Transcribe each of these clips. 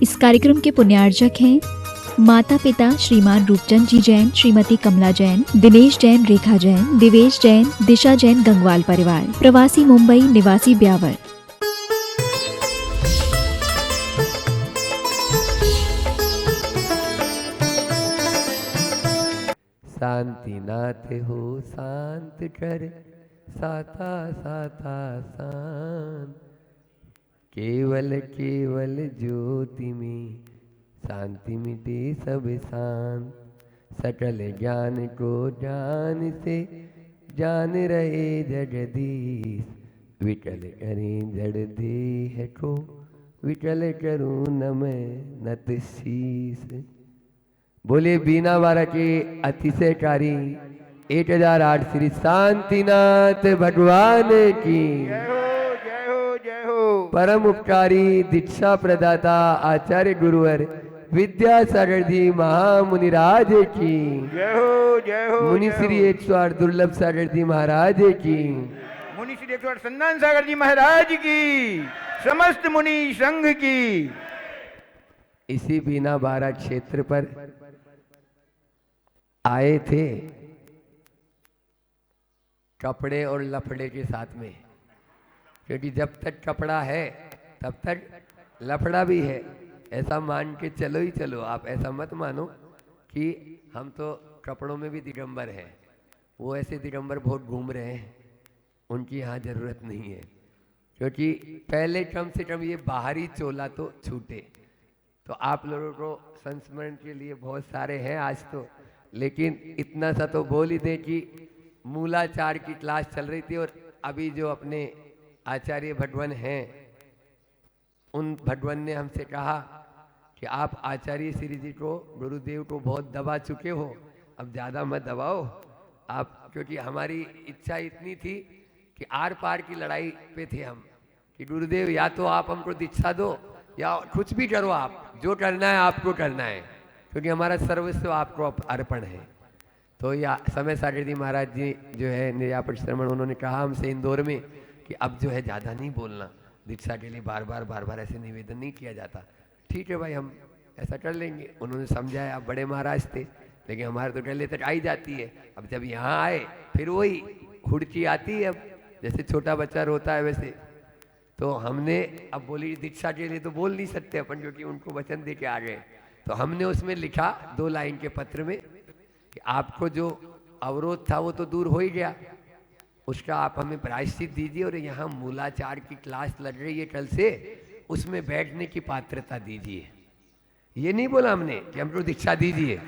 इस कार्यक्रम के पुण्यार्जक हैं माता पिता श्रीमान रूपचंद जी जैन, श्रीमती कमला जैन, दिनेश जैन, रेखा जैन, दिवेश जैन, दिशा जैन, गंगवाल परिवार, प्रवासी मुंबई, निवासी ब्यावर। शांति नाथ हो शांत कर, साता साता शांत, केवल केवल ज्योति में शांति मिटे सब शांत। सकल ज्ञान को ज्ञान से जान रहे जगदीश, विकल करें जड़ देह को, विकल करूं नमः नत शीस। बोले बीना वारा के अतिशयकारी 1008 श्री शांतिनाथ भगवान की जय हो जय हो जय हो। परम उपकारी दीक्षा प्रदाता आचार्य गुरुवर विद्यासागर जी महामुनिराज की जय हो जय हो। मुनि श्री 108 दुर्लभ सागर जी महाराज की, मुनि श्री 108 संदान सागर जी महाराज की, समस्त मुनि संघ की। इसी बीना बारा क्षेत्र पर आए थे कपड़े और लफड़े के साथ में, क्योंकि जब तक कपड़ा है तब तक लफड़ा भी है। ऐसा मान के चलो ही चलो, आप ऐसा मत मानो कि हम तो कपड़ों में भी दिगंबर हैं। वो ऐसे दिगंबर बहुत घूम रहे हैं, उनकी यहाँ ज़रूरत नहीं है, क्योंकि पहले कम से कम ये बाहरी चोला तो छूटे। तो आप लोगों को संस्मरण के लिए बहुत सारे हैं आज तो, लेकिन इतना सा तो बोल ही दे कि मूलाचार की क्लास चल रही थी और अभी जो अपने आचार्य भगवान हैं, उन भगवान ने हमसे कहा कि आप आचार्य श्री जी को, गुरुदेव को बहुत दबा चुके हो, अब ज़्यादा मत दबाओ आप, क्योंकि हमारी इच्छा इतनी थी कि आर पार की लड़ाई पे थे हम कि गुरुदेव या तो आप हमको दीक्षा दो या कुछ भी करो, आप जो करना है आपको करना है, क्योंकि हमारा सर्वस्व आपको अर्पण है। तो या समय सागर जी महाराज जी जो है निर्यापक श्रमण, उन्होंने कहा हमसे इंदौर में कि अब जो है ज़्यादा नहीं बोलना, दीक्षा के लिए बार बार ऐसे निवेदन नहीं किया जाता। ठीक है भाई, हम ऐसा कर लेंगे। उन्होंने समझाया, आप बड़े महाराज थे, लेकिन हमारे तो गले तक आई जाती है। अब जब यहाँ आए फिर वही हुड़की आती है, अब जैसे छोटा बच्चा रोता है वैसे। तो हमने अब बोली दीक्षा के लिए तो बोल नहीं सकते अपन, क्योंकि उनको वचन दे के आ गए। तो हमने उसमें लिखा 2 लाइन के पत्र में कि आपको जो अवरोध था वो तो दूर हो ही गया, उसका आप हमें प्रायश्चित दीजिए, और यहाँ मूलाचार की क्लास लग रही है कल से, उसमें बैठने की पात्रता दीजिए। ये नहीं बोला हमने कि हमको दीक्षा दीजिए,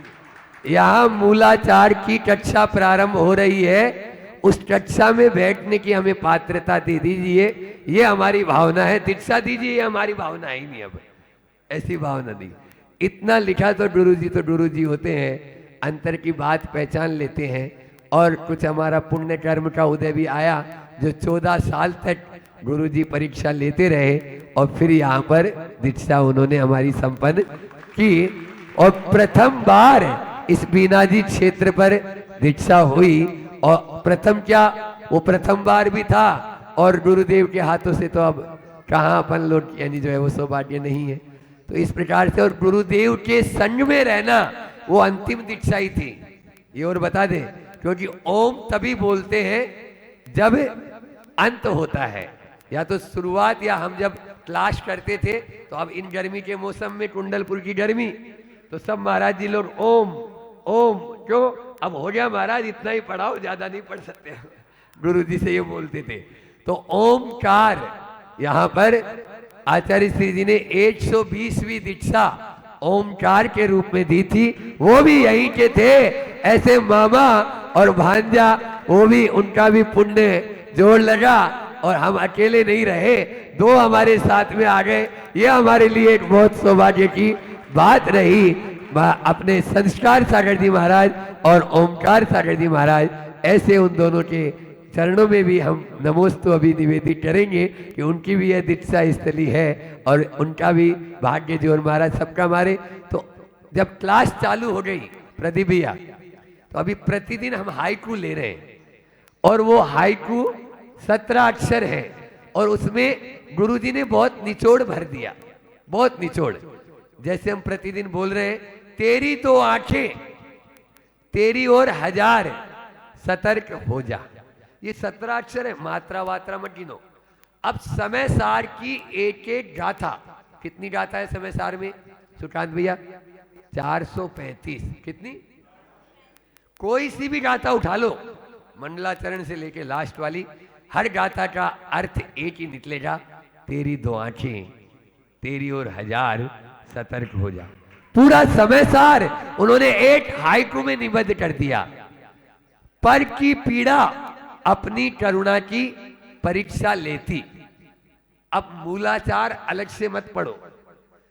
यहाँ मूलाचार की कक्षा प्रारंभ हो रही है, उस कक्षा में बैठने की हमें पात्रता दे दीजिए, ये हमारी भावना है। दीक्षा दीजिए ये हमारी भावना ही नहीं, अब ऐसी भावना नहीं। इतना लिखा तो गुरु जी होते हैं, अंतर की बात पहचान लेते हैं। और कुछ हमारा पुण्य कर्म का उदय भी आया, जो 14 साल तक गुरुजी परीक्षा लेते रहे और फिर यहाँ पर दीक्षा उन्होंने हमारी संपन्न की। और प्रथम बार इस बीनाजी क्षेत्र पर दीक्षा हुई, और प्रथम क्या, वो प्रथम बार भी था, और गुरुदेव के हाथों से तो अब कहाँ अपन लोग यानी जो है वो सौभाग्य नहीं है। तो इस प्रकार से, और गुरुदेव के संग में रहना वो अंतिम दीक्षा ही थी। ये और बता दें, क्योंकि ओम तभी बोलते हैं जब अंत होता है, या तो शुरुआत, या हम जब क्लास करते थे तो अब इन गर्मी के मौसम में, कुंडलपुर की गर्मी, तो सब महाराज जी लोग ओम ओम, क्यों अब हो गया महाराज, इतना ही पढ़ाओ, ज्यादा नहीं पढ़ सकते, गुरु जी से ये बोलते थे। तो ओमकार यहाँ पर आचार्य श्री जी ने 120वीं दीक्षा ओमकार के रूप में दी थी, वो भी यहीं के थे। ऐसे मामा और भांजा, वो भी, उनका भी पुण्य जोड़ लगा, और हम अकेले नहीं रहे, 2 हमारे साथ में आ गए। ये हमारे लिए एक बहुत सौभाग्य की बात रही। अपने संस्कार सागर जी महाराज और ओमकार सागर जी महाराज, ऐसे उन दोनों के चरणों में भी हम नमोस्तु अभी निवेदित करेंगे कि उनकी भी यह दीक्षा स्थली है, और उनका भी भाग्य जोर महाराज सबका मारे। तो जब क्लास चालू हो गई प्रदीप भैया, तो अभी प्रतिदिन हम हाइकू ले रहे हैं, और वो हाइकू 17 अक्षर है, और उसमें गुरुजी ने बहुत निचोड़ भर दिया, बहुत निचोड़। जैसे हम प्रतिदिन बोल रहे हैं, तेरी तो आंखें तेरी ओर हजार, सतर्क हो जा। ये 17 अक्षर है, मात्रा वात्रा मत गिनो। अब समय सार की एक एक गाथा, कितनी गाथा है समय सार में सुकांत भैया? 435। कितनी? कोई सी भी गाथा उठा लो, मंडलाचरण से लेके लास्ट वाली, हर गाथा का अर्थ एक ही निकलेगा, तेरी दो आंखें तेरी ओर हजार, सतर्क हो जा। पूरा समय सार उन्होंने एक हाइकू में निबद्ध कर दिया। पर की पीड़ा अपनी करुणा की परीक्षा लेती। अब मूलाचार अलग से मत पढ़ो,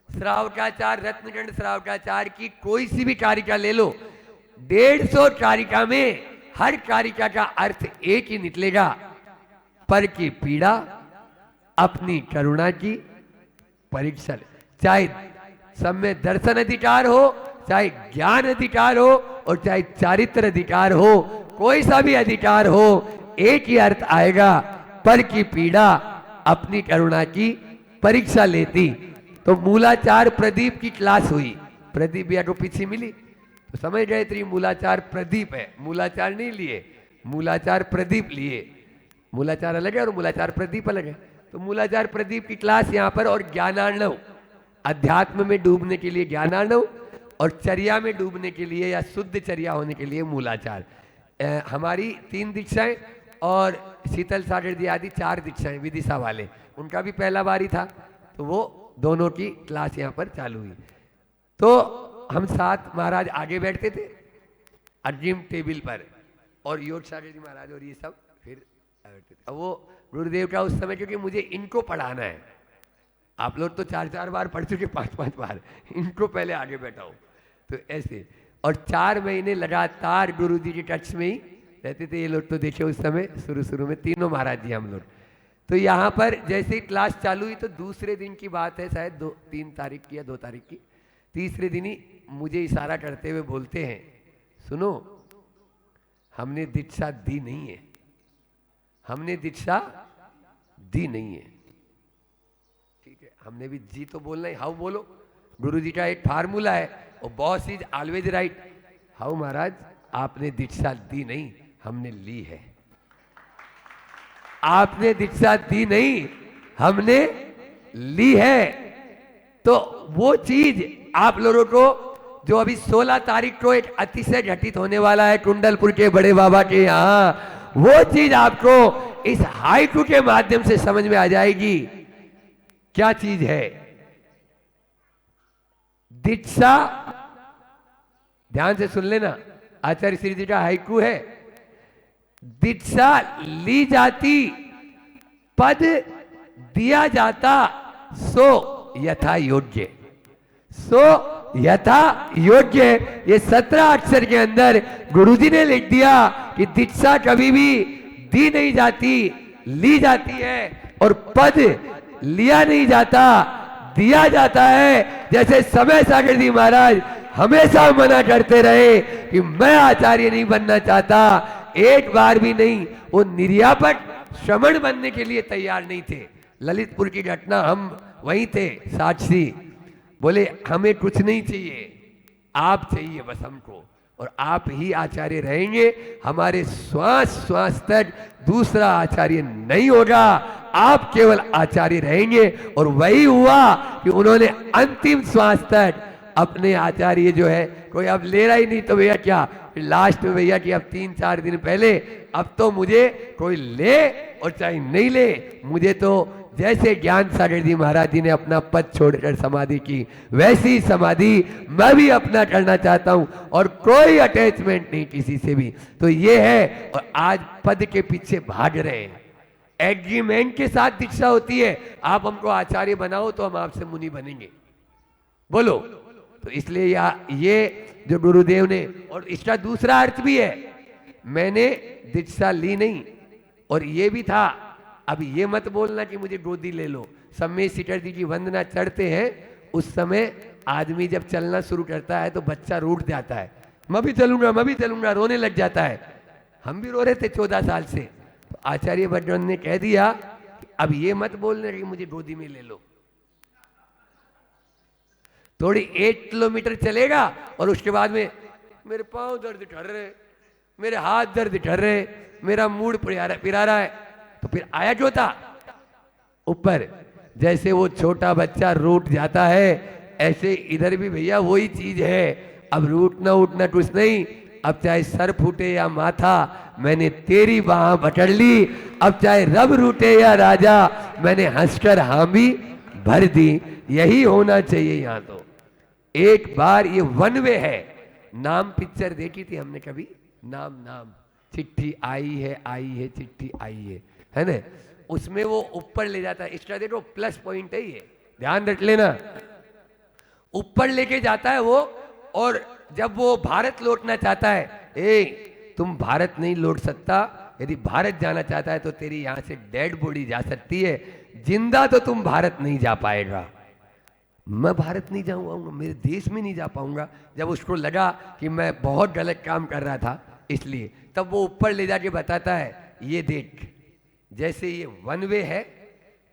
श्रावकाचार, रत्नगंड श्रावकाचार की कोई सी भी कारिका ले लो, 150 कारिका में हर कारिका का अर्थ एक ही निकलेगा, पर की पीड़ा अपनी करुणा की परीक्षा। चाहे सब में दर्शन अधिकार हो, चाहे ज्ञान अधिकार हो, और चाहे चारित्र अधिकार हो, कोई सा भी अधिकार हो, एक ही अर्थ आएगा, पर की पीड़ा अपनी करुणा की परीक्षा लेती। तो मूलाचार प्रदीप की क्लास हुई, प्रदीप भैया को पीछे मिली तो समझ गए थे मूलाचार प्रदीप है, मूलाचार नहीं लिए, मूलाचार प्रदीप लिए। मूलाचार अलग है और मूलाचार प्रदीप अलग है। तो मूलाचार प्रदीप की क्लास यहाँ पर, और ज्ञानार्णव, अध्यात्म में डूबने के लिए ज्ञानार्णव, और चर्या में डूबने के लिए या शुद्ध चर्या होने के लिए मूलाचार। हमारी 3 दीक्षाएं और शीतल सागर जी आदि 4 दीक्षाएं विदिशा वाले, उनका भी पहला बारी था, तो वो दोनों की क्लास यहाँ पर चालू हुई। तो हम साथ महाराज आगे बैठते थे अग्रिम टेबल पर, और योग सागर जी महाराज और ये सब फिर बैठते थे। अब वो गुरुदेव का उस समय, क्योंकि मुझे इनको पढ़ाना है, आप लोग तो 4-4 बार पढ़ चुके, 5-5 बार, इनको पहले आगे बैठाओ, तो ऐसे। और 4 महीने लगातार गुरु जी के टच में ही रहते थे ये लोग। तो देखिए उस समय शुरू में तीनों महाराज जी हम लोग। तो यहाँ पर जैसे ही क्लास चालू हुई, तो दूसरे दिन की बात है, शायद 3 तारीख की या 2 तारीख की, तीसरे दिन ही मुझे इशारा करते हुए बोलते हैं, सुनो हमने दीक्षा दी नहीं है, हमने दीक्षा दी नहीं है। ठीक है, हमने भी जी तो बोलना ही, हाउ बोलो, गुरु जी का एक फार्मूला है, और boss is always right. How महाराज, आपने दीक्षा दी नहीं, हमने ली है। आपने दीक्षा दी नहीं, हमने ली है। तो वो चीज आप लोगों को, जो अभी 16 तारीख को एक अतिशय घटित होने वाला है कुंडलपुर के बड़े बाबा के यहाँ, वो चीज आपको इस हाइकू के माध्यम से समझ में आ जाएगी। क्या चीज है? दीक्षा, ध्यान से सुन लेना, आचार्य श्री जी का हाइकू है, दीक्षा ली जाती, पद दिया जाता, सो यथा योग्य, सो यथा योग्य। ये 17 अक्षर के अंदर गुरुजी ने लिख दिया कि दीक्षा कभी भी दी नहीं जाती, ली जाती है, और पद लिया नहीं जाता, दिया जाता है। जैसे समय सागर जी महाराज हमेशा मना करते रहे कि मैं आचार्य नहीं बनना चाहता, एक बार भी नहीं, वो निर्यापक श्रमण बनने के लिए तैयार नहीं थे। ललितपुर की घटना, हम वहीं थे साक्षी, बोले हमें कुछ नहीं चाहिए, आप चाहिए बस हमको, और आप ही आचार्य रहेंगे, हमारे श्वास श्वास तक दूसरा आचार्य नहीं होगा, आप केवल आचार्य रहेंगे। और वही हुआ कि उन्होंने अंतिम श्वास तक अपने आचार्य जो है, कोई अब ले रहा ही नहीं, तो भैया क्या लास्ट में भैया कि अब 3-4 दिन पहले, अब तो मुझे कोई ले और चाहे नहीं ले, मुझे तो जैसे ज्ञान सागर जी महाराज जी ने अपना पद छोड़कर समाधि की, वैसी समाधि मैं भी अपना करना चाहता हूं, और कोई अटैचमेंट नहीं किसी से भी। तो ये है, और आज पद के पीछे भाग रहे हैं। एग्रीमेंट के साथ दीक्षा होती है, आप हमको आचार्य बनाओ तो हम आपसे मुनि बनेंगे, बोलो। तो इसलिए ये जो गुरुदेव ने, और इसका दूसरा अर्थ भी है, मैंने दीक्षा ली नहीं, और ये भी था, अब ये मत बोलना कि मुझे गोदी ले लो। समय सीटर जी की वंदना चढ़ते हैं, उस समय आदमी जब चलना शुरू करता है तो बच्चा रूठ जाता है, मैं भी चलूंगा, रोने लग जाता है। हम भी रो रहे थे 14 साल से। तो आचार्य भगवान ने कह दिया अब ये मत बोलना कि मुझे गोदी में ले लो। थोड़ी 1 किलोमीटर चलेगा और उसके बाद में मेरे पाँव दर्द कर रहे, मेरे हाथ दर्द कर रहे, मेरा मूड पिरा रहा है। तो फिर आया जो था ऊपर, जैसे वो छोटा बच्चा रूठ जाता है ऐसे इधर भी भैया वही चीज है। अब रूठना उठना कुछ नहीं, अब चाहे सर फूटे या माथा, मैंने तेरी बाह पकड़ ली। अब चाहे रब रूठे या राजा, मैंने हंसकर हामी भर दी। यही होना चाहिए यहाँ तो। एक बार ये वन वे है। नाम पिक्चर देखी थी हमने कभी, नाम नाम, चिट्ठी आई है चिट्ठी आई है ना। उसमें वो ऊपर ले जाता है, इसका देखो प्लस पॉइंट है ये, ध्यान रख लेना। ऊपर लेके जाता है वो, और जब वो भारत लौटना चाहता है, तुम भारत नहीं लौट सकता, यदि भारत जाना चाहता है तो तेरी यहां से डेड बॉडी जा सकती है, जिंदा तो तुम भारत नहीं जा पाएगा। मैं भारत नहीं जाऊंगा, मेरे देश में नहीं जा पाऊंगा। जब उसको लगा कि मैं बहुत गलत काम कर रहा था इसलिए, तब वो ऊपर ले जाके बताता है, ये देख जैसे ये वन वे है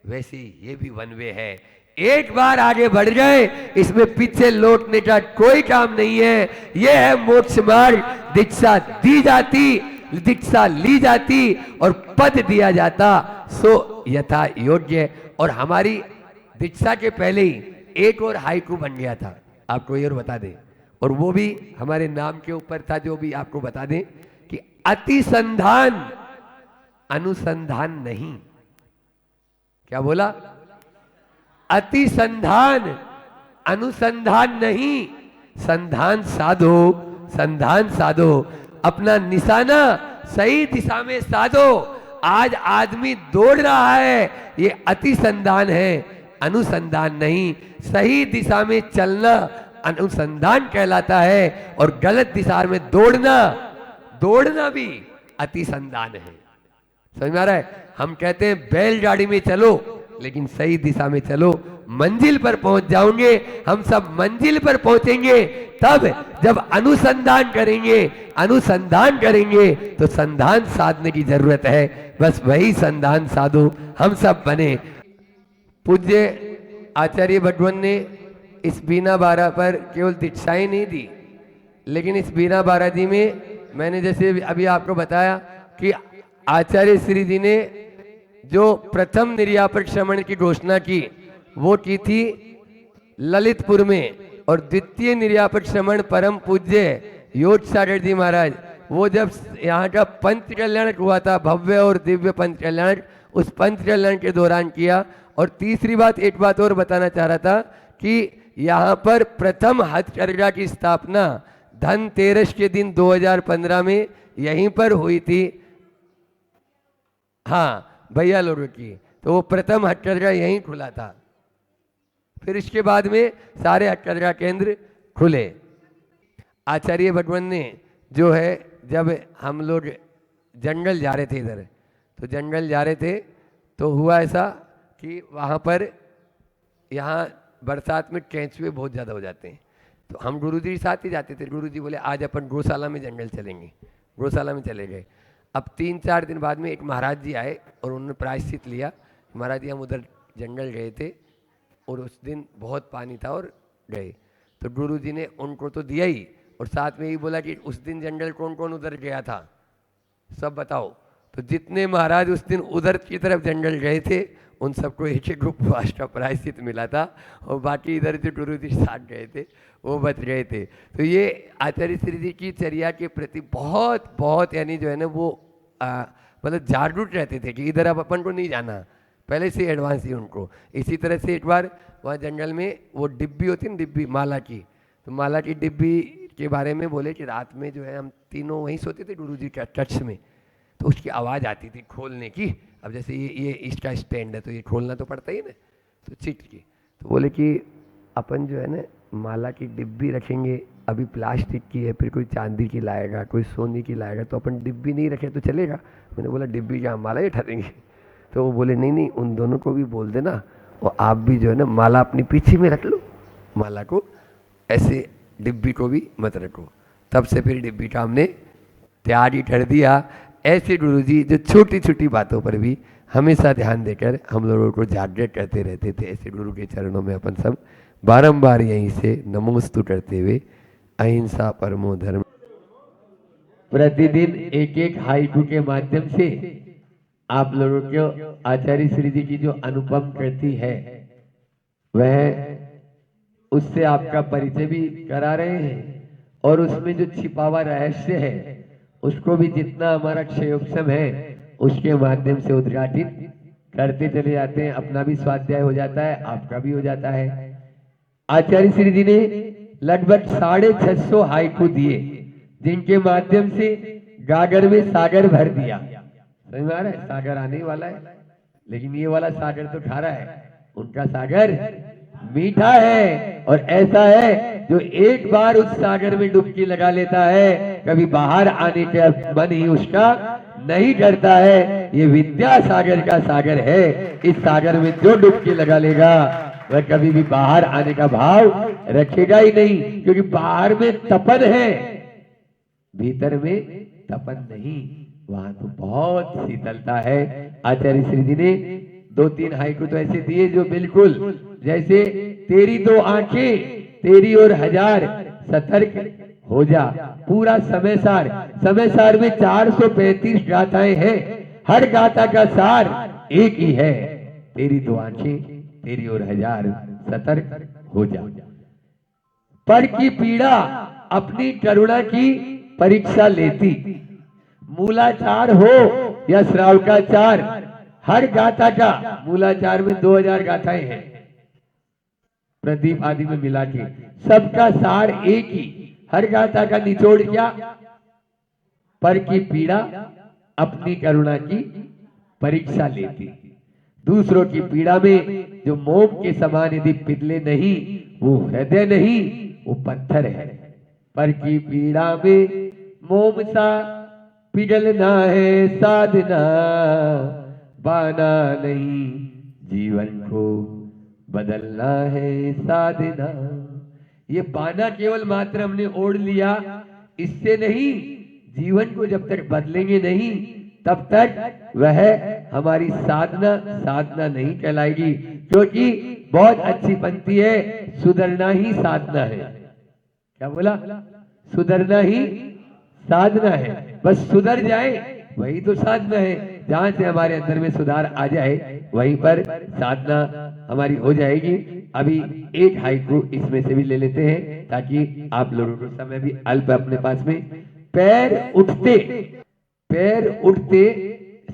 वैसे ये भी वन वे है। एक बार आगे बढ़ गए, इसमें पीछे लौटने का कोई काम नहीं है। यह है मोक्ष मार्ग। दीक्षा दी जाती, दीक्षा ली जाती और पद दिया जाता, सो यथा योग्य। और हमारी दीक्षा के पहले ही एक और हाइकू बन गया था, आपको ये और बता दें, और वो भी हमारे नाम के ऊपर था, जो भी आपको बता दें कि अतिसंधान अनुसंधान नहीं। क्या बोला? अतिसंधान अनुसंधान नहीं, संधान साधो, संधान साधो, अपना निशाना सही दिशा में साधो। आज आदमी दौड़ रहा है, ये अतिसंधान है, अनुसंधान नहीं। सही दिशा में चलना अनुसंधान कहलाता है, और गलत दिशा में दौड़ना, दौड़ना भी अतिसंधान है। समझ में आ रहा है? हम कहते हैं बैलगाड़ी में चलो, लेकिन सही दिशा में चलो, मंजिल पर पहुंच जाओगे। हम सब मंजिल पर पहुंचेंगे तब जब अनुसंधान करेंगे। अनुसंधान करेंगे तो संधान साधने की जरूरत है, बस वही संधान साधो हम सब बने। पूज्य आचार्य भगवान ने इस बीना बारा पर केवल दीक्षाएं नहीं दी, लेकिन इस बीना बारा जी में मैंने जैसे अभी आपको बताया कि आचार्य श्री जी ने जो प्रथम निर्यापक श्रमण की घोषणा की वो की थी ललितपुर में, और द्वितीय निर्यापक श्रमण परम पूज्य योग सागर जी महाराज, वो जब यहाँ का पंच कल्याण हुआ था, भव्य और दिव्य पंच कल्याण, उस पंच कल्याण के दौरान किया। और तीसरी बात, एक बात और बताना चाह रहा था कि यहाँ पर प्रथम हथकरघा की स्थापना धनतेरस के दिन 2015 में यहीं पर हुई थी। हाँ, भैया लोगों की, तो वो प्रथम हथकरघा यहीं खुला था। फिर इसके बाद में सारे हथकरघा केंद्र खुले। आचार्य भगवान ने जो है, जब हम लोग जंगल जा रहे थे इधर, तो जंगल जा रहे थे तो हुआ ऐसा कि वहाँ पर, यहाँ बरसात में केंचुए बहुत ज़्यादा हो जाते हैं, तो हम गुरुजी के साथ ही जाते थे। गुरुजी बोले आज अपन गौशाला में जंगल चलेंगे, गौशाला में चले गए। अब 3-4 दिन बाद में एक महाराज जी आए और उन्होंने प्रायश्चित लिया। महाराज जी हम उधर जंगल गए थे और उस दिन बहुत पानी था और गए, तो गुरुजी ने उनको तो दिया ही, और साथ में ही बोला कि उस दिन जंगल कौन कौन उधर गया था, सब बताओ। तो जितने महाराज उस दिन उधर की तरफ जंगल गए थे, उन सबको एक एक उपवास का प्रायश्चित मिला था, और बाकी इधर जो गुरुजी साथ गए थे वो बच गए थे। तो ये आचार्य श्री जी की चर्या के प्रति बहुत बहुत यानी जो है ना वो मतलब जागरूक रहते थे कि इधर अब अपन को नहीं जाना, पहले से एडवांस ही उनको। इसी तरह से एक बार वहाँ जंगल में वो डिब्बी होती है ना, डिब्बी माला की, तो माला की डिब्बी के बारे में बोले कि रात में जो है हम तीनों वहीं सोते थे गुरुजी के कक्ष में, तो उसकी आवाज़ आती थी खोलने की। अब जैसे ये इसका स्टैंड है तो ये खोलना तो पड़ता ही ना, तो चिट की, तो बोले कि अपन जो है ना माला की डिब्बी रखेंगे, अभी प्लास्टिक की है, फिर कोई चांदी की लाएगा, कोई सोने की लाएगा, तो अपन डिब्बी नहीं रखे तो चलेगा। मैंने बोला डिब्बी क्या माला ही उठा देंगे? तो वो बोले नहीं नहीं, उन दोनों को भी बोल देना, और आप भी जो है ना माला अपनी पीछे में रख लो, माला को ऐसे, डिब्बी को भी मत रखो। तब से फिर डिब्बी का हमने त्याग ही कर दिया। ऐसे गुरुजी जो छोटी छोटी बातों पर भी हमेशा ध्यान देकर हम लोगों को जागृत करते रहते थे, ऐसे गुरु के चरणों में अपन सब बारंबार यहीं से नमोस्तु करते हुए अहिंसा परमो धर्म प्रतिदिन एक एक हाइकू के माध्यम से आप लोगों को आचार्य श्री जी की जो अनुपम कृति है वह उससे आपका परिचय भी करा रहे हैं और उसमें जो छिपा हुआ रहस्य है उसको भी जितना हमारा क्षयोक्षम है उसके माध्यम से उद्घाटित करते चले जाते हैं। अपना भी स्वाध्याय हो जाता है, आपका भी हो जाता है। आचार्य श्री जी ने लगभग 650 हाइकू दिए जिनके माध्यम से गागर में सागर भर दिया। समझ में आ रहा है? सागर आने वाला है, लेकिन ये वाला सागर तो खारा है, उनका सागर मीठा है। और ऐसा है जो एक बार उस सागर में डुबकी लगा लेता है कभी बाहर आने का मन ही उसका नहीं करता है। ये विद्या सागर का सागर है। इस सागर में जो डुबकी लगा लेगा वह कभी भी बाहर आने का भाव रखेगा ही नहीं, क्योंकि बाहर में तपन है, भीतर में तपन नहीं। वहां तो बहुत शीतलता है। आचार्य श्री जी ने 2-3 हाइकू तो ऐसे दिए जो बिल्कुल जैसे तेरी 2 आंखें तेरी और 1000 सतर्क हो जा। पूरा समय सार में 435 गाथाएं हैं। हर गाथा का सार एक ही है, तेरी 2 आंखें तेरी और 1000 सतर्क हो जा। पर की पीड़ा अपनी करुणा की परीक्षा लेती, मूलाचार हो या श्रावकाचार, हर गाथा का मूलाचार में 2000 गाथाएं हैं, प्रदीप आदि में मिला के सबका सार एक ही। हर गाथा का निचोड़ क्या? पर की पीड़ा अपनी करुणा की परीक्षा लेती। दूसरों की पीड़ा में जो मोम के समान यदि पिघले नहीं, वो हृदय नहीं, वो पत्थर है। पर की पीड़ा में मोम सा पिघलना है साधना, बाना नहीं जीवन को बदलना है साधना। ये बाना केवल मात्र हमने ओढ़ लिया, इससे नहीं। जीवन को जब तक बदलेंगे नहीं तब तक वह हमारी साधना नहीं कहलाएगी। क्योंकि बहुत अच्छी पंक्ति है, सुधरना ही साधना है। क्या बोला? सुधरना ही साधना है। बस सुधर जाए वही तो साधना है। जहां से हमारे अंदर में सुधार आ जाए वहीं पर साधना हमारी हो जाएगी। अभी एक हाइकू इसमें से भी ले लेते हैं ताकि आप लोगों को समय भी अल्प अपने पास में। पैर उठते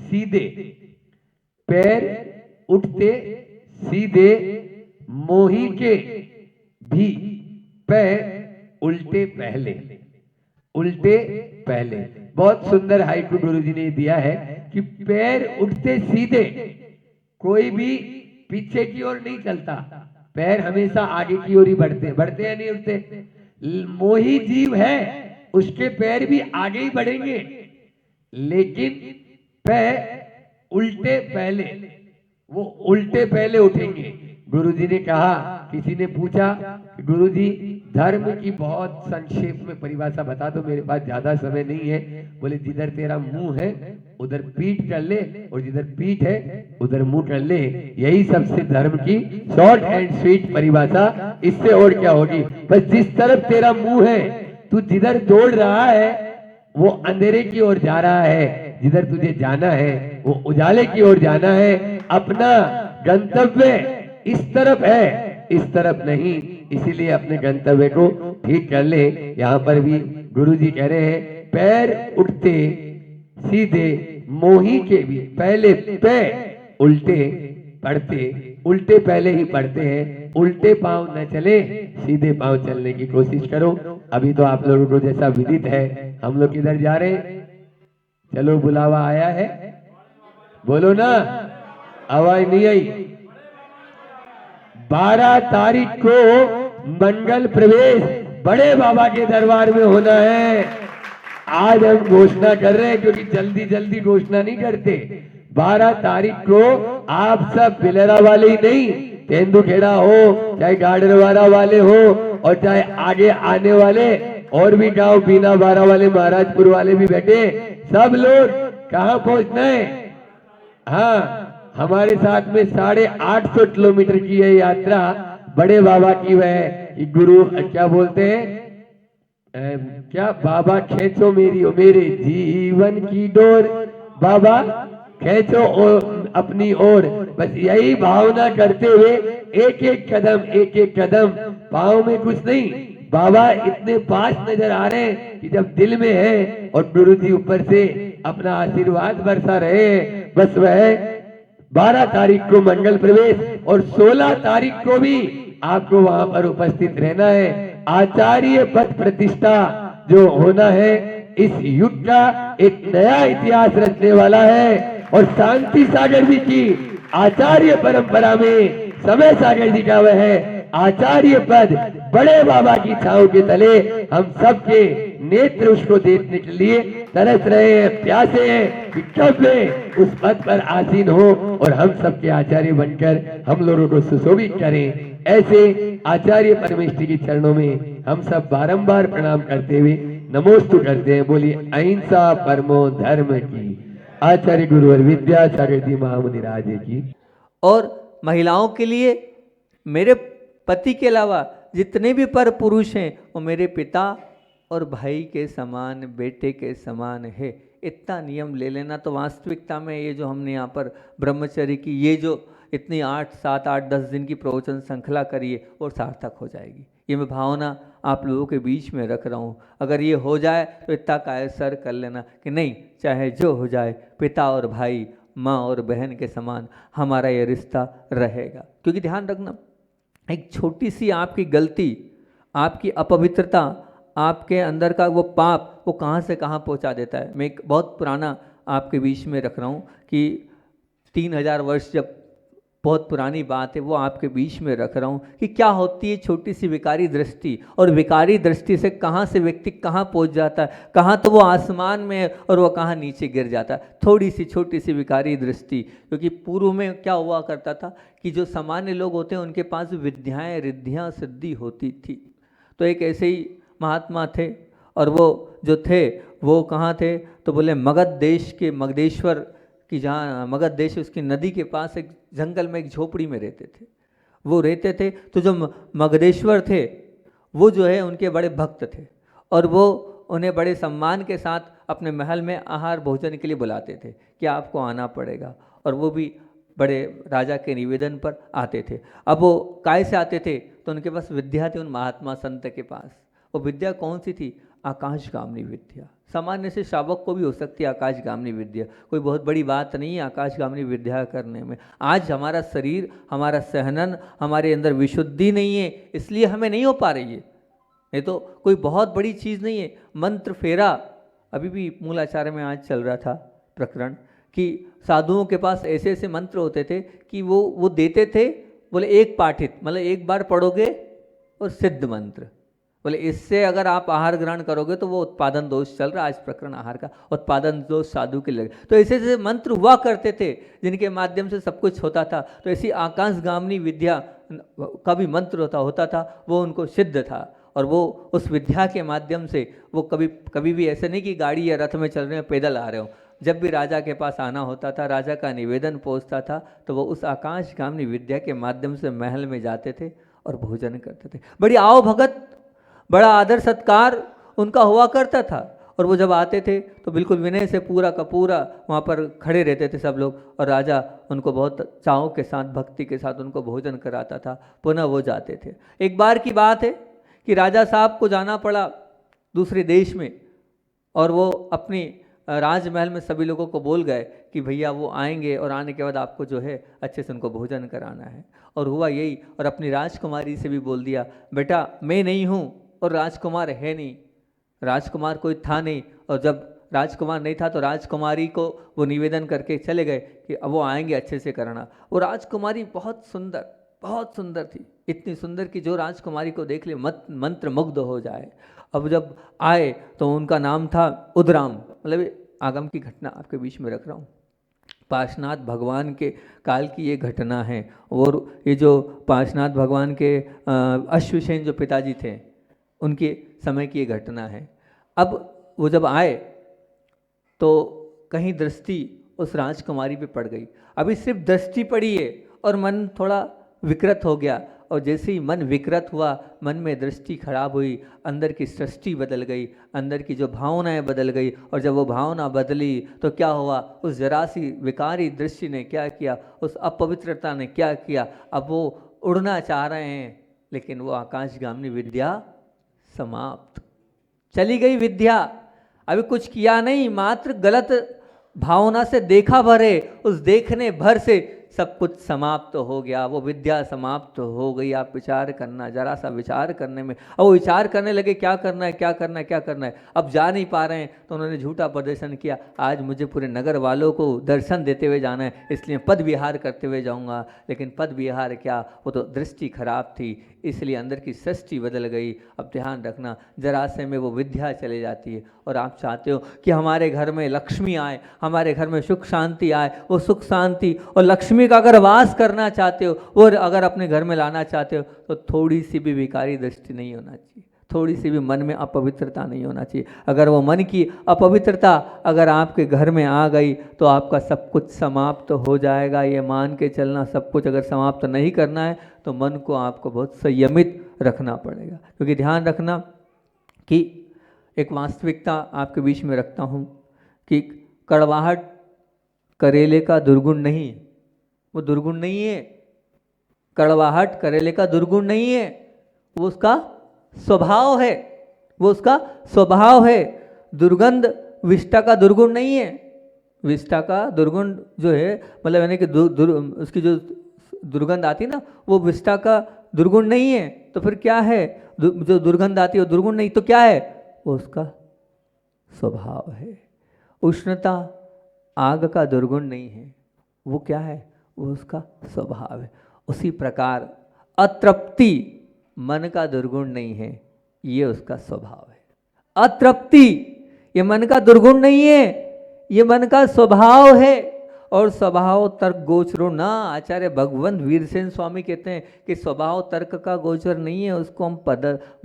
सीधे, पैर उठते सीधे, मोही के भी पैर उल्टे पहले। बहुत सुंदर हाइकू गुरुजी ने दिया है कि पैर उठते सीधे, कोई भी पीछे की ओर नहीं चलता, पैर हमेशा आगे की ओर ही बढ़ते या नहीं उठते। मोही जीव है, उसके पैर भी आगे ही बढ़ेंगे, लेकिन पैर उल्टे पहले उठेंगे। गुरुजी ने कहा, किसी ने पूछा कि गुरुजी धर्म की बहुत संक्षेप में परिभाषा बता दो, मेरे पास ज्यादा समय नहीं है। बोले जिधर तेरा मुंह है उधर पीठ कर ले, और जिधर पीठ है उधर मुंह कर ले। यही सबसे धर्म की शॉर्ट एंड स्वीट परिभाषा। इससे और क्या होगी? बस जिस तरफ तेरा मुंह है, तू जिधर दौड़ रहा है वो अंधेरे की ओर जा रहा है, जिधर तुझे जाना है वो उजाले की ओर जाना है। अपना गंतव्य इस तरफ है, इस तरफ नहीं। इसीलिए अपने गंतव्य को ठीक कर ले। यहाँ पर भी गुरुजी कह रहे हैं, पैर उठते सीधे, मोही के भी पहले पैर उल्टे पहले ही पढ़ते हैं। उल्टे पांव न चले, सीधे पांव चलने की कोशिश करो। अभी तो आप लोगों को जैसा विदित है, हम लोग किधर जा रहे हैं? चलो, बुलावा आया है, बोलो ना, आवाज नहीं आई। 12 तारीख को मंगल प्रवेश बड़े बाबा के दरबार में होना है। आज हम घोषणा कर रहे हैं, क्योंकि जल्दी घोषणा नहीं करते। 12 तारीख को आप सब बिलेरा वाले ही नहीं, तेंदुखेड़ा हो, चाहे गाडरवारा वाले हो, और चाहे आगे आने वाले और भी गांव बीना बारा वाले, महाराजपुर वाले भी बैठे, सब लोग कहां पहुंचना है? हाँ, हमारे साथ में 850 किलोमीटर की है यात्रा। बड़े बाबा की वह गुरु क्या बोलते हैं, क्या, बाबा खींचो मेरी ओ मेरे जीवन की डोर, बाबा खींचो अपनी ओर। बस यही भावना करते हुए एक एक कदम, पाँव में कुछ नहीं, बाबा इतने पास नजर आ रहे हैं कि जब दिल में है और गुरु जी ऊपर से अपना आशीर्वाद बरसा रहे हैं। बस वह 12 तारीख को मंगल प्रवेश और 16 तारीख को भी आपको वहां पर उपस्थित रहना है। आचार्य पद प्रतिष्ठा जो होना है, इस युग का एक नया इतिहास रचने वाला है। और शांति सागर जी की आचार्य परंपरा में समय सागर जी का वह है आचार्य पद, बड़े बाबा की छांव के तले हम सबके नेत्र उसको देखने के लिए तरस रहे हैं, प्यासे हैं कि कब वे उस पद पर आसीन हो और हम सबके आचार्य बनकर हम लोगों को सुशोभित करें। ऐसे आचार्य परमेष्ठी के चरणों में हम सब बारंबार प्रणाम करते हुए नमोस्तु करते हैं। बोलिए अहिंसा परमो धर्म की, आचार्य गुरु और विद्यासागर जी महामुनि राज की। और महिलाओं के लिए मेरे पति के अलावा जितने भी पर पुरुष हैं वो मेरे पिता और भाई के समान, बेटे के समान है। इतना नियम ले लेना तो वास्तविकता में ये जो हमने यहाँ पर ब्रह्मचर्य की ये जो इतनी 8, 7, 8, 10 दिन की प्रवचन श्रृंखला करिए और सार्थक हो जाएगी। ये मैं भावना आप लोगों के बीच में रख रहा हूँ। अगर ये हो जाए तो इतना कायसर कर लेना कि नहीं, चाहे जो हो जाए पिता और भाई, माँ और बहन के समान हमारा ये रिश्ता रहेगा। क्योंकि ध्यान रखना, एक छोटी सी आपकी गलती, आपकी अपवित्रता, आपके अंदर का वो पाप, वो कहाँ से कहाँ पहुँचा देता है। मैं एक बहुत पुराना आपके बीच में रख रहा हूँ कि 3000 वर्ष, जब बहुत पुरानी बात है, वो आपके बीच में रख रहा हूँ कि क्या होती है छोटी सी विकारी दृष्टि, और विकारी दृष्टि से कहाँ से व्यक्ति कहाँ पहुँच जाता है, कहाँ तो वो आसमान में है और वो कहाँ नीचे गिर जाता है। थोड़ी सी छोटी सी विकारी दृष्टि। क्योंकि पूर्व में क्या हुआ करता था कि जो सामान्य लोग होते हैं उनके पास विद्याएँ, रिद्धियाँ, सिद्धि होती थी। तो एक ऐसे ही महात्मा थे, और वो जो थे वो कहाँ थे, तो बोले मगध देश के, मगधेश्वर कि जहाँ मगध देश, उसकी नदी के पास एक जंगल में एक झोपड़ी में रहते थे। वो रहते थे तो जो मगधेश्वर थे वो जो है उनके बड़े भक्त थे, और वो उन्हें बड़े सम्मान के साथ अपने महल में आहार भोजन के लिए बुलाते थे कि आपको आना पड़ेगा। और वो भी बड़े राजा के निवेदन पर आते थे। अब वो काय से आते थे, तो उनके पास विद्या थी उन महात्मा संत के पास। वो विद्या कौन सी थी? आकाशगामिनी विद्या। सामान्य से श्रावक को भी हो सकती है आकाशगामिनी विद्या, कोई बहुत बड़ी बात नहीं है आकाशगामिनी विद्या करने में। आज हमारा शरीर, हमारा सहनन, हमारे अंदर विशुद्धि नहीं है, इसलिए हमें नहीं हो पा रही है। ये तो कोई बहुत बड़ी चीज़ नहीं है। मंत्र फेरा, अभी भी मूलाचार्य में आज चल रहा था प्रकरण कि साधुओं के पास ऐसे ऐसे मंत्र होते थे कि वो देते थे, बोले एक पाठित, मतलब एक बार पढ़ोगे और सिद्ध मंत्र, बोले इससे अगर आप आहार ग्रहण करोगे तो वो उत्पादन दोष चल रहा है आज प्रकरण आहार का, उत्पादन दोष साधु के लगे। तो ऐसे ऐसे मंत्र हुआ करते थे जिनके माध्यम से सब कुछ होता था। तो ऐसी आकाशगामिनी विद्या का भी मंत्र होता था, वो उनको सिद्ध था। और वो उस विद्या के माध्यम से वो कभी भी ऐसे नहीं कि गाड़ी या रथ में चल रहे हैं, पैदल आ रहे हो। जब भी राजा के पास आना होता था, राजा का निवेदन पहुंचता था, तो वो उस आकाशगामिनी विद्या के माध्यम से महल में जाते थे और भोजन करते थे। बड़ी आओ भगत, बड़ा आदर सत्कार उनका हुआ करता था। और वो जब आते थे तो बिल्कुल विनय से पूरा का पूरा वहाँ पर खड़े रहते थे सब लोग, और राजा उनको बहुत चाव के साथ, भक्ति के साथ उनको भोजन कराता था। पुनः वो जाते थे। एक बार की बात है कि राजा साहब को जाना पड़ा दूसरे देश में, और वो अपनी राजमहल में सभी लोगों को बोल गए कि भैया वो आएंगे और आने के बाद आपको जो है अच्छे से उनको भोजन कराना है। और हुआ यही। और अपनी राजकुमारी से भी बोल दिया, बेटा मैं नहीं हूँ और राजकुमार है नहीं, राजकुमार कोई था नहीं। और जब राजकुमार नहीं था तो राजकुमारी को वो निवेदन करके चले गए कि अब वो आएंगे अच्छे से करना। वो राजकुमारी बहुत सुंदर थी, इतनी सुंदर कि जो राजकुमारी को देख ले मंत्र मुग्ध हो जाए। अब जब आए तो उनका नाम था उदराम, मतलब आगम की घटना आपके बीच में रख रहा हूँ। पार्श्वनाथ भगवान के काल की ये घटना है। और ये जो पार्श्वनाथ भगवान के अश्वसेन जो पिताजी थे, उनके समय की ये घटना है। अब वो जब आए तो कहीं दृष्टि उस राजकुमारी पे पड़ गई। अभी सिर्फ दृष्टि पड़ी है और मन थोड़ा विकृत हो गया, और जैसे ही मन विकृत हुआ, मन में दृष्टि खराब हुई, अंदर की सृष्टि बदल गई, अंदर की जो भावनाएं बदल गई। और जब वो भावना बदली तो क्या हुआ, उस जरा सी विकारी दृष्टि ने क्या किया, उस अपवित्रता ने क्या किया, अब वो उड़ना चाह रहे हैं, लेकिन वो आकाशगामी विद्या समाप्त, चली गई विद्या। अभी कुछ किया नहीं, मात्र गलत भावना से देखा भरे, उस देखने भर से सब कुछ समाप्त हो गया, वो विद्या समाप्त हो गई। आप विचार करना, जरा सा विचार करने में, अब वो विचार करने लगे क्या करना है, क्या करना है, क्या करना है। अब जा नहीं पा रहे हैं तो उन्होंने झूठा प्रदर्शन किया, आज मुझे पूरे नगर वालों को दर्शन देते हुए जाना है, इसलिए पद विहार करते हुए जाऊंगा। लेकिन पद विहार क्या, वो तो दृष्टि खराब थी, इसलिए अंदर की सृष्टि बदल गई। अब ध्यान रखना, जरा से में वो विद्या चले जाती है। और आप चाहते हो कि हमारे घर में लक्ष्मी आए, हमारे घर में सुख शांति आए, वो सुख शांति और लक्ष्मी का अगर वास करना चाहते हो, वो अगर अपने घर में लाना चाहते हो, तो थोड़ी सी भी विकारी दृष्टि नहीं होना चाहिए, थोड़ी सी भी मन में अपवित्रता नहीं होना चाहिए। अगर वो मन की अपवित्रता अगर आपके घर में आ गई तो आपका सब कुछ समाप्त हो जाएगा। ये मान के चलना, सब कुछ अगर समाप्त नहीं करना है तो मन को आपको बहुत संयमित रखना पड़ेगा। क्योंकि ध्यान रखना कि एक वास्तविकता आपके बीच में रखता हूँ कि कड़वाहट करेले का दुर्गुण नहीं, वो दुर्गुण नहीं है। कड़वाहट करेले का दुर्गुण नहीं है, वो उसका स्वभाव है, वो उसका स्वभाव है। दुर्गंध विष्ठा का दुर्गुण नहीं है। विष्ठा का दुर्गुण जो है, मतलब यानी कि उसकी जो दुर्गंध आती है ना, वो विष्ठा का दुर्गुण नहीं है। तो फिर क्या है, जो दुर्गंध आती है वो दुर्गुण नहीं तो क्या है, वो उसका स्वभाव है। उष्णता आग का दुर्गुण नहीं है, वो क्या है, वो उसका स्वभाव है। उसी प्रकार अतृप्ति मन का दुर्गुण नहीं है, ये उसका स्वभाव है। अतृप्ति ये मन का दुर्गुण नहीं है, ये मन का स्वभाव है। और स्वभाव तर्क गोचरो ना, आचार्य भगवंत वीरसेन स्वामी कहते हैं कि स्वभाव तर्क का गोचर नहीं है, उसको हम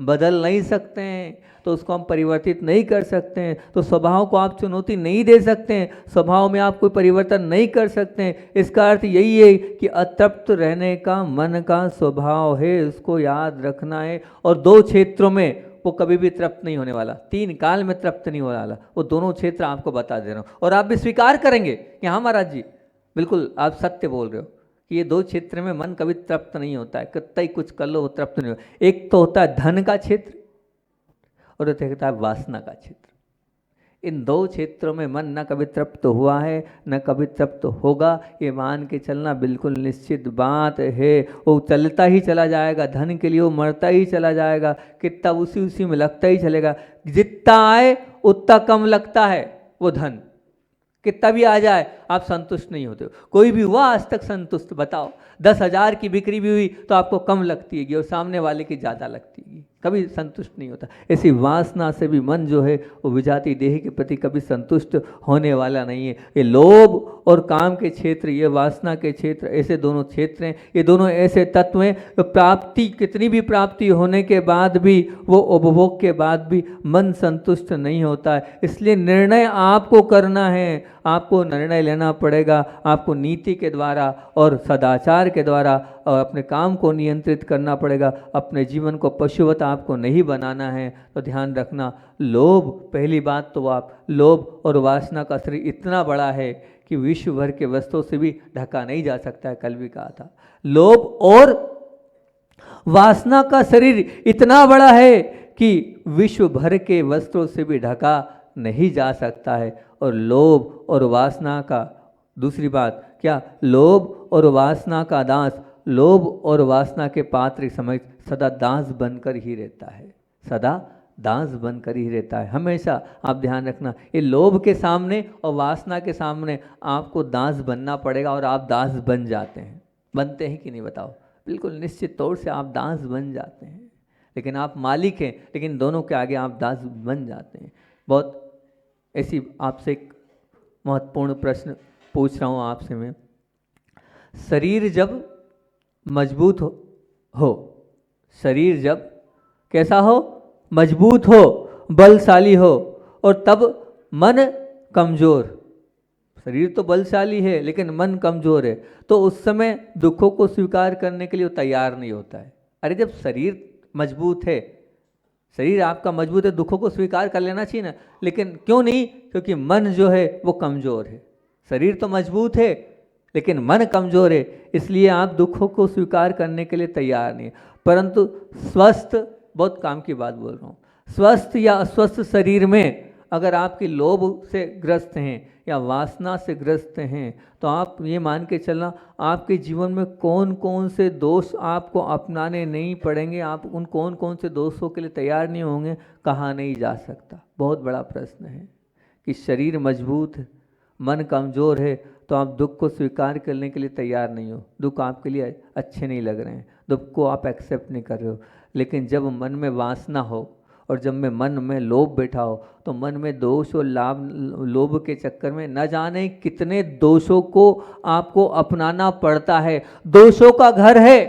बदल नहीं सकते हैं, तो उसको हम परिवर्तित नहीं कर सकते हैं। तो स्वभाव को आप चुनौती नहीं दे सकते हैं, स्वभाव में आप कोई परिवर्तन नहीं कर सकते हैं। इसका अर्थ यही है कि अतृप्त रहने का मन का स्वभाव है, उसको याद रखना है। और दो क्षेत्रों में वो कभी भी तृप्त नहीं होने वाला, 3 काल में तृप्त नहीं होने वाला। वो दोनों क्षेत्र आपको बता दे रहा हूँ, और आप भी स्वीकार करेंगे कि हाँ महाराज जी बिल्कुल आप सत्य बोल रहे हो कि ये 2 क्षेत्र में मन कभी तृप्त नहीं होता है, कितना ही कुछ कर लो वो तृप्त नहीं होता। एक तो होता है धन का क्षेत्र और एक होता है वासना का क्षेत्र। इन 2 क्षेत्रों में मन न कभी तृप्त हुआ है न कभी तृप्त होगा, ये मान के चलना बिल्कुल निश्चित बात है। वो चलता ही चला जाएगा, धन के लिए वो मरता ही चला जाएगा, कितना उसी में लगता ही चलेगा। जितना आए उतना कम लगता है वो धन, कितना भी आ जाए आप संतुष्ट नहीं होते हो। कोई भी हुआ आज तक संतुष्ट, बताओ 10,000 की बिक्री भी हुई तो आपको कम लगती है और सामने वाले की ज़्यादा लगती है, कभी संतुष्ट नहीं होता। ऐसी वासना से भी मन जो है वो विजाति देह के प्रति कभी संतुष्ट होने वाला नहीं है। ये लोभ और काम के क्षेत्र, ये वासना के क्षेत्र, ऐसे दोनों क्षेत्र हैं। ये दोनों ऐसे तत्व हैं, प्राप्ति कितनी भी प्राप्ति होने के बाद भी, वो उपभोग के बाद भी मन संतुष्ट नहीं होता है। इसलिए निर्णय आपको करना है, आपको निर्णय लेना पड़ेगा, आपको नीति के द्वारा और सदाचार के द्वारा और अपने काम को नियंत्रित करना पड़ेगा। अपने जीवन को पशुवत आपको नहीं बनाना है। तो ध्यान रखना, लोभ, पहली बात तो आप लोभ और वासना का शरीर इतना बड़ा है कि विश्व भर के वस्तुओं से भी ढका नहीं जा सकता है। कल भी कहा था, लोभ और वासना का शरीर इतना बड़ा है कि विश्व भर के वस्त्रों से भी ढका नहीं जा सकता है। और लोभ और वासना का दूसरी बात क्या, लोभ और वासना का दास लोभ और वासना के पात्र समय सदा दास बनकर ही रहता है, सदा दास बनकर ही रहता है। हमेशा आप ध्यान रखना, ये लोभ के सामने और वासना के सामने आपको दास बनना पड़ेगा और आप दास बन जाते हैं। बनते हैं कि नहीं बताओ? बिल्कुल निश्चित तौर से आप दास बन जाते हैं, लेकिन आप मालिक हैं, लेकिन दोनों के आगे आप दास बन जाते हैं। बहुत ऐसी आपसे एक महत्वपूर्ण प्रश्न पूछ रहा हूँ आपसे मैं, शरीर जब मजबूत हो, शरीर जब कैसा हो, मजबूत हो, बलशाली हो, और तब मन कमजोर, शरीर तो बलशाली है लेकिन मन कमजोर है, तो उस समय दुखों को स्वीकार करने के लिए वो तैयार नहीं होता है। अरे जब शरीर मजबूत है, शरीर आपका मजबूत है, दुखों को स्वीकार कर लेना चाहिए ना, लेकिन क्यों नहीं? क्योंकि मन जो है वो कमजोर है। शरीर तो मजबूत है लेकिन मन कमजोर है, इसलिए आप दुखों को स्वीकार करने के लिए तैयार नहीं। परंतु स्वस्थ, बहुत काम की बात बोल रहा हूँ, स्वस्थ या अस्वस्थ शरीर में अगर आपकी लोभ से ग्रस्त हैं या वासना से ग्रस्त हैं, तो आप ये मान के चलना आपके जीवन में कौन कौन से दोष आपको अपनाने नहीं पड़ेंगे, आप उन कौन कौन से दोषों के लिए तैयार नहीं होंगे, कहा नहीं जा सकता। बहुत बड़ा प्रश्न है कि शरीर मजबूत है, मन कमज़ोर है, तो आप दुख को स्वीकार करने के लिए तैयार नहीं हो, दुख आपके लिए अच्छे नहीं लग रहे हैं, दुख को आप एक्सेप्ट नहीं कर रहे हो। लेकिन जब मन में वासना हो और जब में मन में लोभ बैठा हो, तो मन में दोष और लोभ के चक्कर में न जाने कितने दोषों को आपको अपनाना पड़ता है। दोषों का घर है,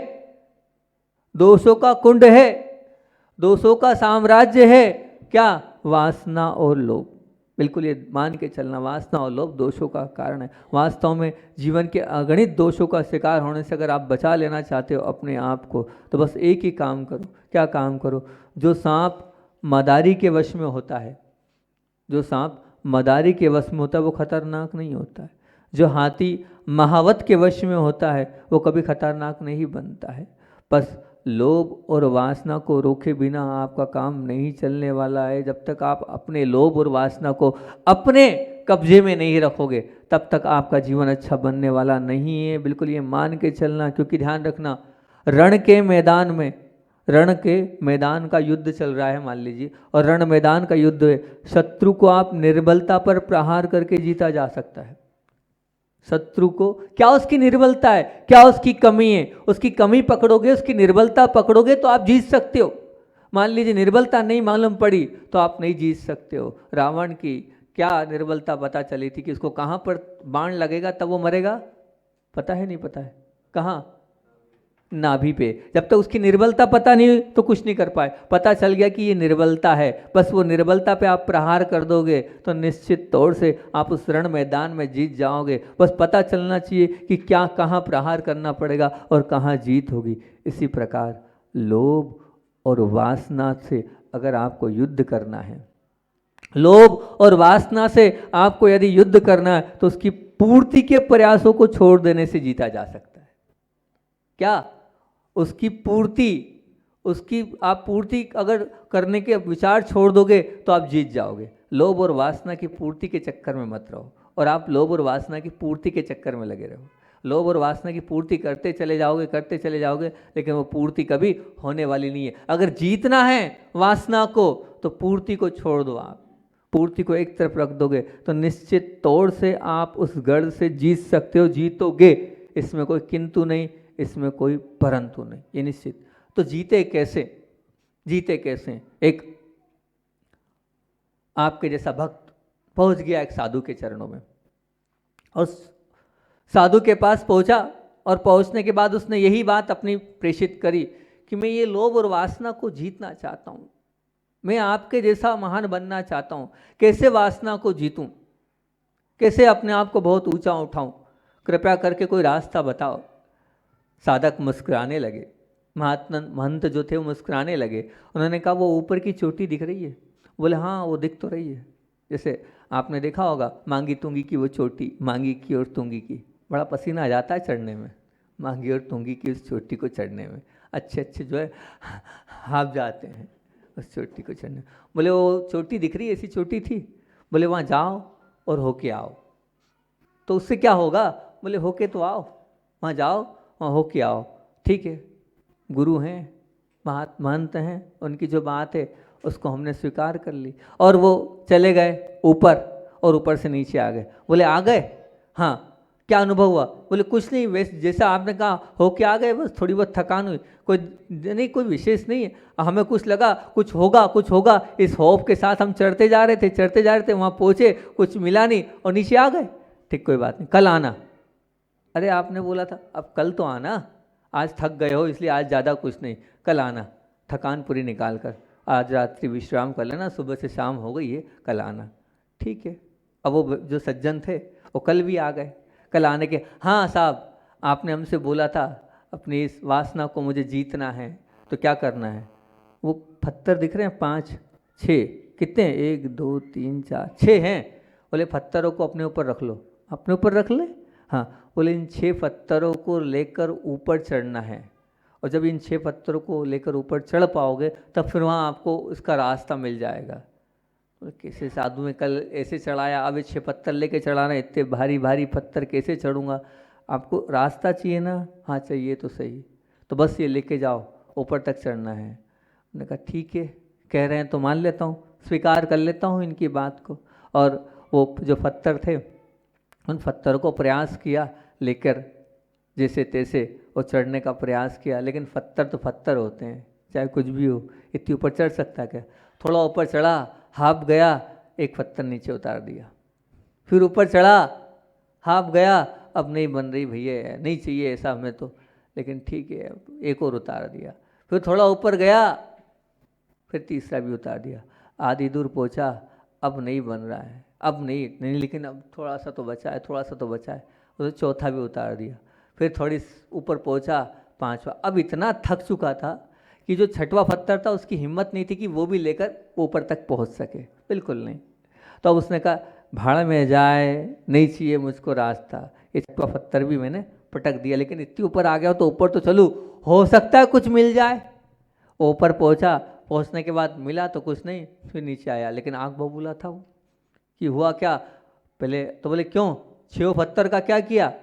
दोषों का कुंड है, दोषों का साम्राज्य है, क्या? वासना और लोभ। बिल्कुल ये मान के चलना, वासना और लोभ दोषों का कारण है। वास्तव में जीवन के अगणित दोषों का शिकार होने से अगर आप बचा लेना चाहते हो अपने आप को, तो बस एक ही काम करो। क्या काम करो? जो सांप मदारी के वश में होता है, जो सांप मदारी के वश में होता है वो खतरनाक नहीं होता है। जो हाथी महावत के वश में होता है वो कभी खतरनाक नहीं बनता है। बस लोभ और वासना को रोके बिना आपका काम नहीं चलने वाला है। जब तक आप अपने लोभ और वासना को अपने कब्जे में नहीं रखोगे, तब तक आपका जीवन अच्छा बनने वाला नहीं है। बिल्कुल ये मान के चलना, क्योंकि ध्यान रखना, रण के मैदान में, रण के मैदान का युद्ध चल रहा है मान लीजिए, और रण मैदान का युद्ध है, शत्रु को आप निर्बलता पर प्रहार करके जीता जा सकता है। शत्रु को क्या उसकी निर्बलता है, क्या उसकी कमी है, उसकी कमी पकड़ोगे, उसकी निर्बलता पकड़ोगे तो आप जीत सकते हो। मान लीजिए निर्बलता नहीं मालूम पड़ी तो आप नहीं जीत सकते हो। रावण की क्या निर्बलता पता चली थी कि उसको कहाँ पर बाण लगेगा तब वो मरेगा? पता है नहीं पता है? कहाँ? नाभि पे। जब तक उसकी निर्बलता पता नहीं तो कुछ नहीं कर पाए। पता चल गया कि ये निर्बलता है, बस वो निर्बलता पे आप प्रहार कर दोगे तो निश्चित तौर से आप उस रण मैदान में जीत जाओगे। बस पता चलना चाहिए कि क्या कहाँ प्रहार करना पड़ेगा और कहाँ जीत होगी। इसी प्रकार लोभ और वासना से अगर आपको युद्ध करना है, लोभ और वासना से आपको यदि युद्ध करना है, तो उसकी पूर्ति के प्रयासों को छोड़ देने से जीता जा सकता है। क्या? उसकी पूर्ति, उसकी आप पूर्ति अगर करने के विचार छोड़ दोगे तो आप जीत जाओगे। लोभ और वासना की पूर्ति के चक्कर में मत रहो, और आप लोभ और वासना की पूर्ति के चक्कर में लगे रहो। लोभ और वासना की पूर्ति करते चले जाओगे, करते चले जाओगे, लेकिन वो पूर्ति कभी होने वाली नहीं है। अगर जीतना है वासना को तो पूर्ति को छोड़ दो। आप पूर्ति को एक तरफ रख दोगे तो निश्चित तौर से आप उस गढ़ से जीत सकते हो, जीतोगे। इसमें कोई किंतु नहीं, इसमें कोई परंतु नहीं, ये निश्चित। तो जीते कैसे? जीते कैसे? एक आपके जैसा भक्त पहुंच गया एक साधु के चरणों में, और साधु के पास पहुंचा, और पहुंचने के बाद उसने यही बात अपनी प्रेषित करी कि मैं ये लोभ और वासना को जीतना चाहता हूं, मैं आपके जैसा महान बनना चाहता हूं। कैसे वासना को जीतूं, कैसे अपने आप को बहुत ऊंचा उठाऊं, कृपया करके कोई रास्ता बताओ। साधक मुस्कुराने लगे, महंत जो थे वो मुस्कुराने लगे। उन्होंने कहा वो ऊपर की चोटी दिख रही है? बोले हाँ वो दिख तो रही है। जैसे आपने देखा होगा मांगी तुंगी की वो चोटी, मांगी की और तुंगी की, बड़ा पसीना आ जाता है चढ़ने में, मांगी और तुंगी की उस चोटी को चढ़ने में। अच्छे अच्छे जो है हाफ जाते हैं उस चोटी को चढ़ने। बोले वो चोटी दिख रही है, ऐसी चोटी थी? बोले वहाँ जाओ और होके आओ। तो उससे क्या होगा? बोले होके तो आओ, वहाँ जाओ वहाँ होके आओ। ठीक है, गुरु हैं, महंत हैं, उनकी जो बात है उसको हमने स्वीकार कर ली। और वो चले गए ऊपर, और ऊपर से नीचे आ गए। बोले आ गए? हाँ। क्या अनुभव हुआ? बोले कुछ नहीं, वैसे जैसा आपने कहा होके आ गए, बस थोड़ी बहुत थकान हुई, कोई नहीं, कोई विशेष नहीं है। हमें कुछ लगा कुछ होगा कुछ होगा, इस होप के साथ हम चढ़ते जा रहे थे, वहाँ पहुँचे, कुछ मिला नहीं और नीचे आ गए। ठीक, कोई बात नहीं, कल आना। अरे आपने बोला था, अब कल तो आना, आज थक गए हो इसलिए आज ज़्यादा कुछ नहीं, कल आना, थकान पूरी निकाल कर, आज रात्रि विश्राम कर लेना, सुबह से शाम हो गई है, कल आना। ठीक है। अब वो जो सज्जन थे वो कल भी आ गए। कल आने के, हाँ साहब आपने हमसे बोला था अपनी इस वासना को मुझे जीतना है, तो क्या करना है? वो पत्थर दिख रहे हैं 5 6, कितने हैं? 1 2 3 4 6 हैं। बोले पत्थरों को अपने ऊपर रख लो। अपने ऊपर रख ले? हाँ। बोले इन 6 पत्थरों को लेकर ऊपर चढ़ना है, और जब इन 6 पत्थरों को लेकर ऊपर चढ़ पाओगे तब फिर वहाँ आपको उसका रास्ता मिल जाएगा। कैसे साधु ने कल ऐसे चढ़ाया, अब ये 6 पत्थर लेके चढ़ाना, इतने भारी भारी पत्थर कैसे चढ़ूँगा? आपको रास्ता चाहिए ना? हाँ चाहिए तो सही, तो बस ये लेके जाओ, ऊपर तक चढ़ना है। मैंने कहा ठीक है, कह रहे हैं तो मान लेता हूँ, स्वीकार कर लेता हूँ इनकी बात को। और वो जो पत्थर थे उन पत्थरों को प्रयास किया लेकर, जैसे तैसे वो चढ़ने का प्रयास किया, लेकिन पत्थर तो पत्थर होते हैं, चाहे कुछ भी हो, इतनी ऊपर चढ़ सकता क्या? थोड़ा ऊपर चढ़ा, हाफ गया, एक पत्थर नीचे उतार दिया। फिर ऊपर चढ़ा, हाफ गया, अब नहीं बन रही भैया, नहीं चाहिए ऐसा हमें तो, लेकिन ठीक है एक और उतार दिया। फिर थोड़ा ऊपर गया, फिर तीसरा भी उतार दिया। आधी दूर पहुंचा, अब नहीं बन रहा है, अब नहीं, लेकिन अब थोड़ा सा तो बचा है, थोड़ा सा तो बचा है, उसे चौथा भी उतार दिया। फिर थोड़ी ऊपर पहुंचा, 5वां। अब इतना थक चुका था कि जो 6वां पत्थर था उसकी हिम्मत नहीं थी कि वो भी लेकर ऊपर तक पहुंच सके, बिल्कुल नहीं। तो अब उसने कहा भाड़ में जाए, नहीं चाहिए मुझको रास्ता, ये 6वां पत्थर भी मैंने पटक दिया, लेकिन इतनी ऊपर आ गया तो ऊपर तो चलूँ, हो सकता है कुछ मिल जाए। ऊपर पहुंचा, पहुंचने के बाद मिला तो कुछ नहीं, फिर नीचे आया, लेकिन आँख बबूला था वो कि हुआ क्या। पहले तो बोले क्यों, 6 पत्थर का क्या किया,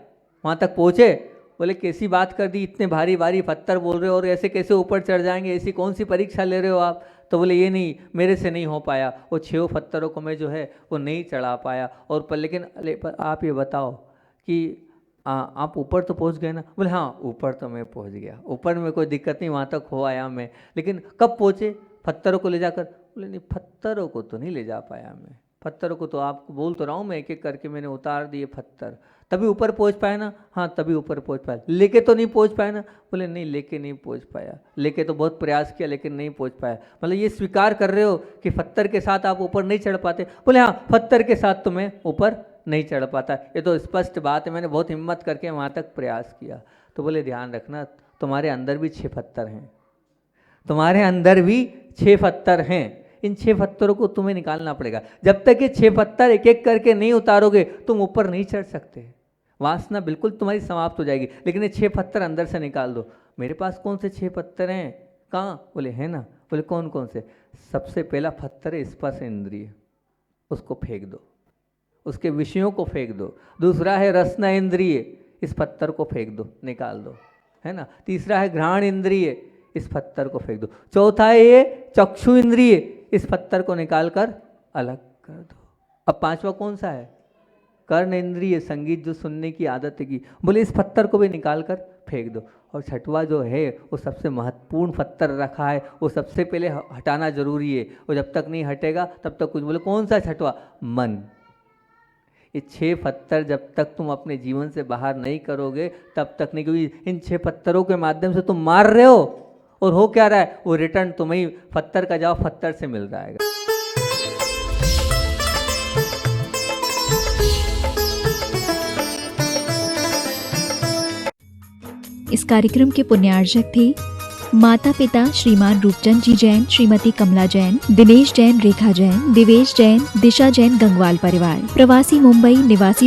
वहाँ तक पहुँचे? बोले कैसी बात कर दी, इतने भारी भारी पत्थर बोल रहे हो और ऐसे कैसे ऊपर चढ़ जाएंगे, ऐसी कौन सी परीक्षा ले रहे हो आप? तो बोले ये नहीं, मेरे से नहीं हो पाया, वो 6 पत्थरों को मैं जो है वो नहीं चढ़ा पाया। और पर लेकिन पर आप ये बताओ कि आप ऊपर तो पहुंच गए ना? बोले हाँ ऊपर तो मैं पहुंच गया, ऊपर में कोई दिक्कत नहीं, वहाँ तक हो आया मैं, लेकिन कब पहुँचे? पत्थरों को ले जाकर? बोले नहीं पत्थरों को तो नहीं ले जा पाया मैं, पत्थरों को तो आपको बोल तो रहा हूँ मैं, एक एक करके मैंने उतार दिए पत्थर, तभी ऊपर पहुँच पाया ना? हाँ तभी ऊपर पहुँच पाया, लेके तो नहीं पहुँच पाया ना? बोले नहीं लेके नहीं पहुँच पाया, लेके तो बहुत प्रयास किया लेकिन नहीं पहुँच पाया। मतलब ये स्वीकार कर रहे हो कि पत्थर के साथ आप ऊपर नहीं चढ़ पाते? बोले हाँ पत्थर के साथ तो मैं ऊपर नहीं चढ़ पाता, ये तो स्पष्ट बात है, मैंने बहुत हिम्मत करके वहाँ तक प्रयास किया। तो बोले ध्यान रखना, तुम्हारे अंदर भी 6 पत्थर हैं, तुम्हारे अंदर भी 6 पत्थर हैं, इन 6 पत्थरों को तुम्हें निकालना पड़ेगा। जब तक ये 6 पत्थर एक एक करके नहीं उतारोगे तुम ऊपर नहीं चढ़ सकते, वासना बिल्कुल तुम्हारी समाप्त हो जाएगी। लेकिन ये 6 पत्थर अंदर से निकाल दो। मेरे पास कौन से 6 पत्थर हैं? कहाँ? बोले हैं ना। बोले कौन कौन से? सबसे पहला पत्थर है स्पर्श इंद्रिय, उसको फेंक दो, उसके विषयों को फेंक दो। दूसरा है रसना इंद्रिय, इस पत्थर को फेंक दो, निकाल दो, है ना। तीसरा है घ्राण इंद्रिय, इस पत्थर को फेंक दो। चौथा है ये चक्षु इंद्रिय, इस पत्थर को निकाल कर अलग कर दो। अब 5वां कौन सा है? कर्ण इंद्रिय, संगीत जो सुनने की आदत है की। बोले इस पत्थर को भी निकाल कर फेंक दो। और 6वां जो है वो सबसे महत्वपूर्ण पत्थर रखा है, वो सबसे पहले हटाना जरूरी है, और जब तक नहीं हटेगा तब तक कुछ। बोले कौन सा 6वां? मन। ये 6 पत्थर जब तक तुम अपने जीवन से बाहर नहीं करोगे तब तक नहीं, क्योंकि इन 6 पत्थरों के माध्यम से तुम मार रहे हो, और हो क्या रहा है, वो रिटर्न तुम्हें पत्थर का जवाब पत्थर से मिल रहा है। इस कार्यक्रम के पुण्यार्जक थे माता पिता श्रीमान रूपचंद जी जैन, श्रीमती कमला जैन, दिनेश जैन, रेखा जैन, दिवेश जैन, दिशा जैन, गंगवाल परिवार। प्रवासी मुंबई निवासी